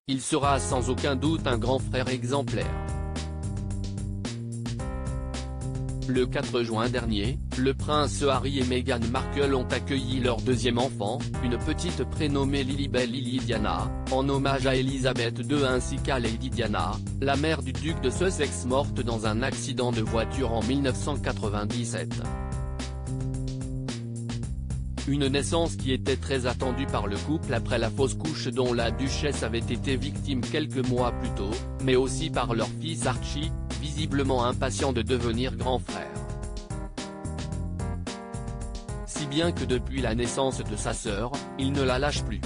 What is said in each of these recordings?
il sera sans aucun doute un grand frère exemplaire. Le 4 juin dernier, le prince Harry et Meghan Markle ont accueilli leur deuxième enfant, une petite prénommée Lilibet Lily Diana, en hommage à Elizabeth II ainsi qu'à Lady Diana, la mère du duc de Sussex morte dans un accident de voiture en 1997. Une naissance qui était très attendue par le couple après la fausse couche dont la duchesse avait été victime quelques mois plus tôt, mais aussi par leur fils Archie, visiblement impatient de devenir grand frère. Si bien que depuis la naissance de sa sœur, il ne la lâche plus.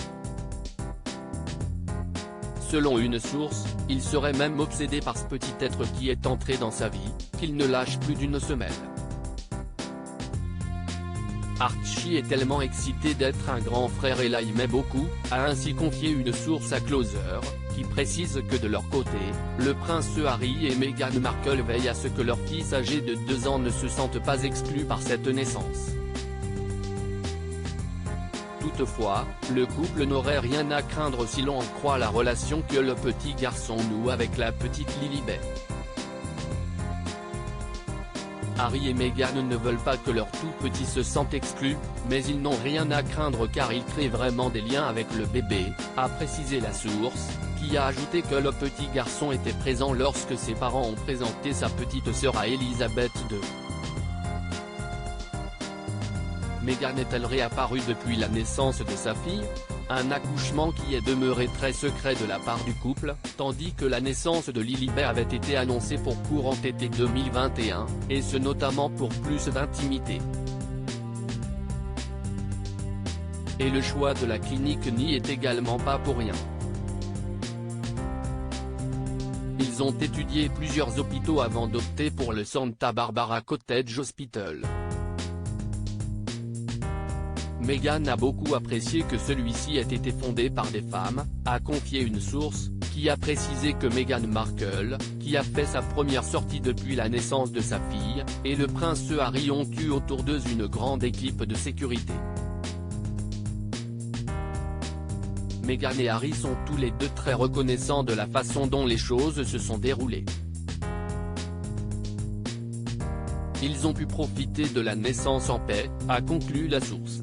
Selon une source, il serait même obsédé par ce petit être qui est entré dans sa vie, qu'il ne lâche plus d'une semelle. Archie est tellement excité d'être un grand frère et l'aimait beaucoup, a ainsi confié une source à Closer, qui précise que de leur côté, le prince Harry et Meghan Markle veillent à ce que leur fils âgé de 2 ans ne se sente pas exclu par cette naissance. Toutefois, le couple n'aurait rien à craindre si l'on en croit la relation que le petit garçon noue avec la petite Lilibet. Harry et Meghan ne veulent pas que leur tout petit se sente exclu, mais ils n'ont rien à craindre car ils créent vraiment des liens avec le bébé, a précisé la source, qui a ajouté que le petit garçon était présent lorsque ses parents ont présenté sa petite sœur à Elizabeth II. Meghan est-elle réapparue depuis la naissance de sa fille? Un accouchement qui est demeuré très secret de la part du couple, tandis que la naissance de Lilibet avait été annoncée pour courant été 2021, et ce notamment pour plus d'intimité. Et le choix de la clinique n'y est également pas pour rien. Ils ont étudié plusieurs hôpitaux avant d'opter pour le Santa Barbara Cottage Hospital. Meghan a beaucoup apprécié que celui-ci ait été fondé par des femmes, a confié une source, qui a précisé que Meghan Markle, qui a fait sa première sortie depuis la naissance de sa fille, et le prince Harry ont eu autour d'eux une grande équipe de sécurité. Meghan et Harry sont tous les deux très reconnaissants de la façon dont les choses se sont déroulées. Ils ont pu profiter de la naissance en paix, a conclu la source.